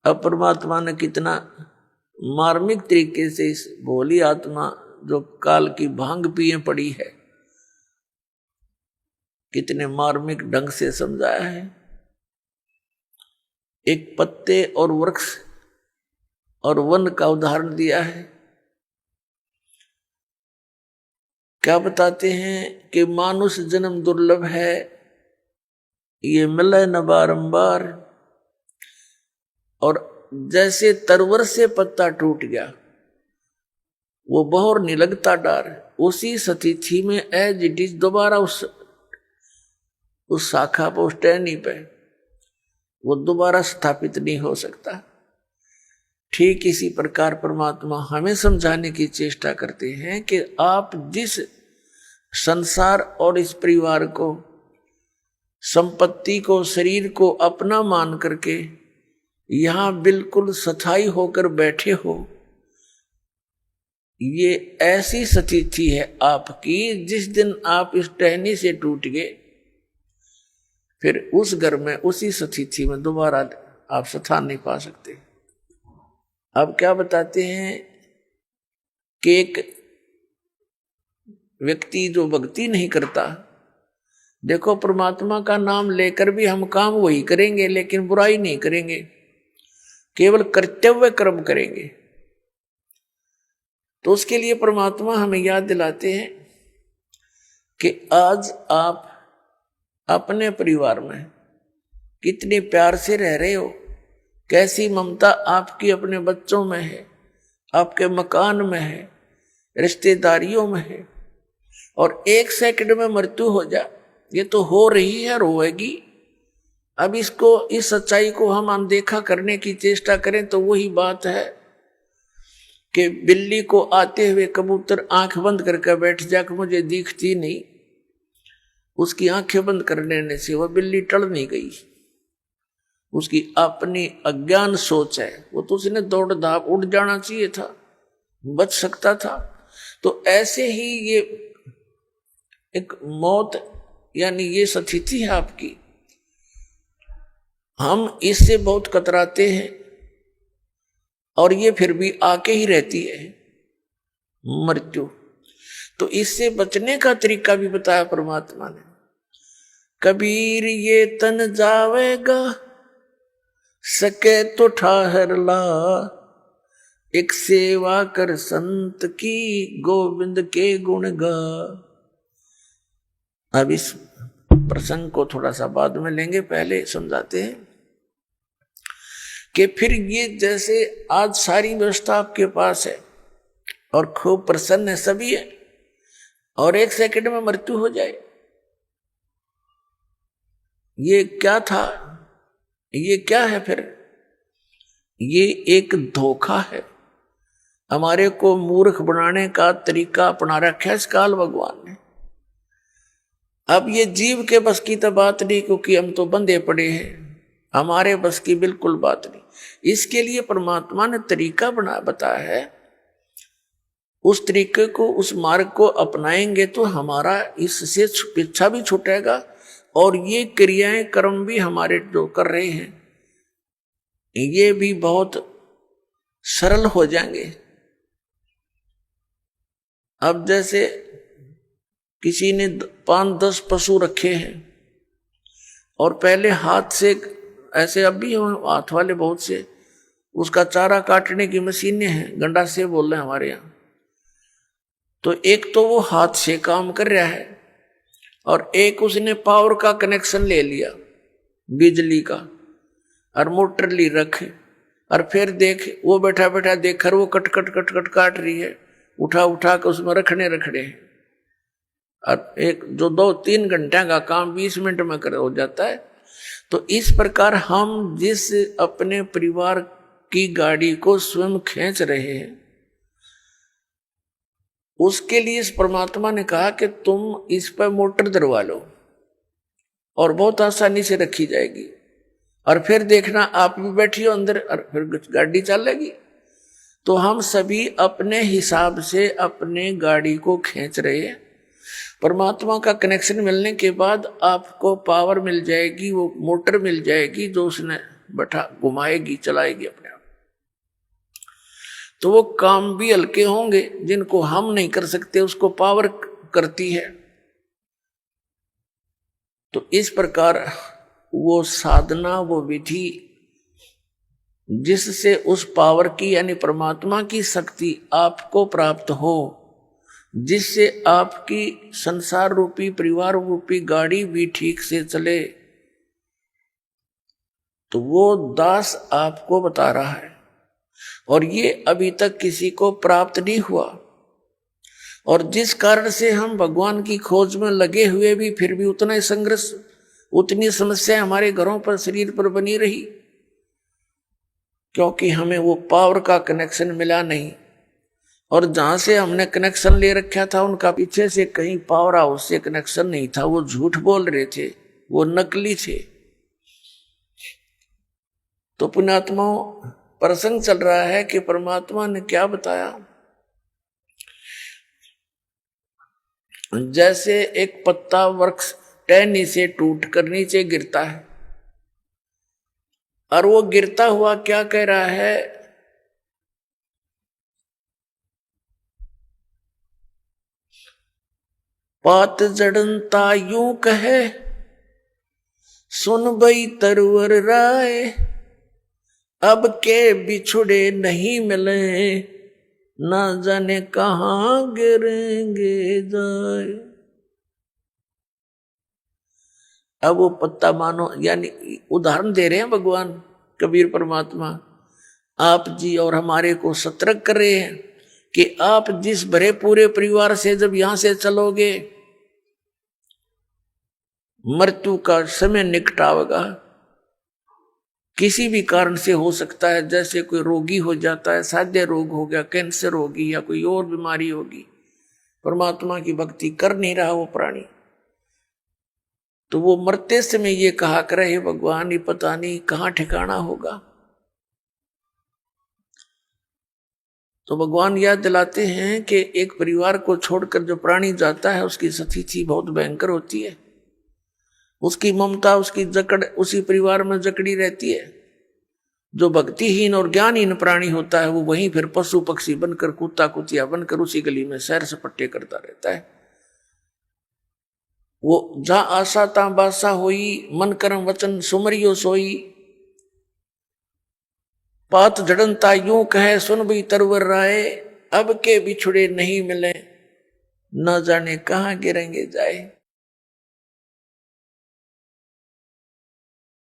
अब परमात्मा ने कितना मार्मिक तरीके से इस भोली आत्मा जो काल की भांग पिए पड़ी है, कितने मार्मिक ढंग से समझाया है। एक पत्ते और वृक्ष और वन का उदाहरण दिया है। क्या बताते हैं कि मानुष जन्म दुर्लभ है, ये मिले न बारंबार। और जैसे तरवर से पत्ता टूट गया, वो बहोर नहीं लगता डार, उसी स्थिति में एज इट इज दोबारा उस शाखा पर, उस टहनी पे वो दोबारा स्थापित नहीं हो सकता। ठीक इसी प्रकार परमात्मा हमें समझाने की चेष्टा करते हैं कि आप जिस संसार और इस परिवार को, संपत्ति को, शरीर को अपना मान करके यहां बिल्कुल स्थायी होकर बैठे हो, ये ऐसी स्थिति है आपकी, जिस दिन आप इस टहनी से टूट गए, फिर उस घर में, उसी स्थिति में दोबारा आप स्थान नहीं पा सकते। अब क्या बताते हैं कि एक व्यक्ति जो भक्ति नहीं करता, देखो परमात्मा का नाम लेकर भी हम काम वही करेंगे, लेकिन बुराई नहीं करेंगे, केवल कर्तव्य कर्म करेंगे। तो उसके लिए परमात्मा हमें याद दिलाते हैं कि आज आप अपने परिवार में कितने प्यार से रह रहे हो, कैसी ममता आपकी अपने बच्चों में है, आपके मकान में है, रिश्तेदारियों में है। और एक सेकंड में मृत्यु हो जाए, ये तो हो रही है, रोएगी। अब इसको, इस सच्चाई को हम अनदेखा करने की चेष्टा करें तो वही बात है कि बिल्ली को आते हुए कबूतर आंख बंद करके बैठ जाकर मुझे दिखती नहीं, उसकी आंखें बंद कर लेने से वह बिल्ली टल नहीं गई। उसकी अपनी अज्ञान सोच है, वो तो उसने दौड़ धाप उड़ जाना चाहिए था, बच सकता था। तो ऐसे ही ये एक मौत यानी ये स्थिति है आपकी, हम इससे बहुत कतराते हैं और ये फिर भी आके ही रहती है मृत्यु। तो इससे बचने का तरीका भी बताया परमात्मा ने। कबीर ये तन जावेगा, सके तो ठहर ला, एक सेवा कर संत की, गोविंद के गुण गा। अब इस प्रसंग को थोड़ा सा बाद में लेंगे, पहले समझाते हैं कि फिर ये जैसे आज सारी व्यवस्था आपके पास है और खूब प्रसन्न है, सभी है, और एक सेकंड में मृत्यु हो जाए, ये क्या था, ये क्या है? फिर ये एक धोखा है, हमारे को मूर्ख बनाने का तरीका अपना रखा है इस काल भगवान ने। अब ये जीव के बस की तो बात नहीं, क्योंकि हम तो बंधे पड़े हैं, हमारे बस की बिल्कुल बात नहीं। इसके लिए परमात्मा ने तरीका बताया है, उस तरीके को, उस मार्ग को अपनाएंगे तो हमारा इससे पीछा भी छूटेगा और ये क्रियाएं कर्म भी हमारे जो कर रहे हैं ये भी बहुत सरल हो जाएंगे। अब जैसे किसी ने 5-10 पशु रखे हैं और पहले हाथ से, ऐसे अब भी हाथ वाले बहुत से, उसका चारा काटने की मशीनें हैं, गंडा से बोल रहे हैं हमारे यहाँ। तो एक तो वो हाथ से काम कर रहा है और एक उसने पावर का कनेक्शन ले लिया, बिजली का, और मोटर ली रखे, और फिर देख वो बैठा बैठा देख कर वो कट कट कट कट काट रही है, उठा उठा कर उसमें रखने हैं। और एक जो 2-3 घंटे का काम 20 मिनट में कर हो जाता है। तो इस प्रकार हम जिस अपने परिवार की गाड़ी को स्वयं खींच रहे हैं, उसके लिए इस परमात्मा ने कहा कि तुम इस पर मोटर दरवा लो और बहुत आसानी से रखी जाएगी, और फिर देखना आप भी बैठिए अंदर और फिर गाड़ी चलेगी। तो हम सभी अपने हिसाब से अपने गाड़ी को खींच रहे हैं। परमात्मा का कनेक्शन मिलने के बाद आपको पावर मिल जाएगी, वो मोटर मिल जाएगी जो उसने बैठा घुमाएगी चलाएगी अपने आप। तो वो काम भी हल्के होंगे जिनको हम नहीं कर सकते, उसको पावर करती है। तो इस प्रकार वो साधना, वो विधि जिससे उस पावर की यानी परमात्मा की शक्ति आपको प्राप्त हो, जिससे आपकी संसार रूपी परिवार रूपी गाड़ी भी ठीक से चले, तो वो दास आपको बता रहा है। और ये अभी तक किसी को प्राप्त नहीं हुआ। और जिस कारण से हम भगवान की खोज में लगे हुए भी फिर भी उतना ही संघर्ष, उतनी समस्या हमारे घरों पर, शरीर पर बनी रही, क्योंकि हमें वो पावर का कनेक्शन मिला नहीं। और जहां से हमने कनेक्शन ले रखा था उनका पीछे से कहीं पावर हाउस से कनेक्शन नहीं था, वो झूठ बोल रहे थे, वो नकली थे। तो पुण्यात्माओं, प्रसंग चल रहा है कि परमात्मा ने क्या बताया। जैसे एक पत्ता वृक्ष टहनी से टूट कर नीचे गिरता है, और वो गिरता हुआ क्या कह रहा है, पात जड़नता यूं कहे, सुन बई तरवर राय, अब के बिछुड़े नहीं मिले, ना जाने कहां गिरेंगे जाए। अब वो पत्ता मानो, यानी उदाहरण दे रहे हैं भगवान कबीर परमात्मा, आप जी और हमारे को सतर्क कर रहे हैं कि आप जिस भरे पूरे परिवार से जब यहां से चलोगे, मृत्यु का समय निकट आवेगा। किसी भी कारण से हो सकता है, जैसे कोई रोगी हो जाता है, साध्य रोग हो गया, कैंसर होगी या कोई और बीमारी होगी, परमात्मा की भक्ति कर नहीं रहा वो प्राणी, तो वो मरते समय ये कहा करे, हे भगवान ये पता नहीं कहां ठिकाना होगा। तो भगवान याद दिलाते हैं कि एक परिवार को छोड़कर जो प्राणी जाता है उसकी स्थिति बहुत भयंकर होती है। उसकी ममता, उसकी जकड़ उसी परिवार में जकड़ी रहती है। जो भक्तिहीन और ज्ञानहीन प्राणी होता है वो वहीं फिर पशु पक्षी बनकर, कुत्ता कुतिया बनकर उसी गली में सैर सपट्टे करता रहता है। वो जहां आशा ता बासा होई, मन कर्म वचन सुमरियो सोई, पात जड़नता यूं कहे, सुन भी तरवर राय, अब के बिछुड़े नहीं मिले, न जाने कहां गिरेंगे जाए।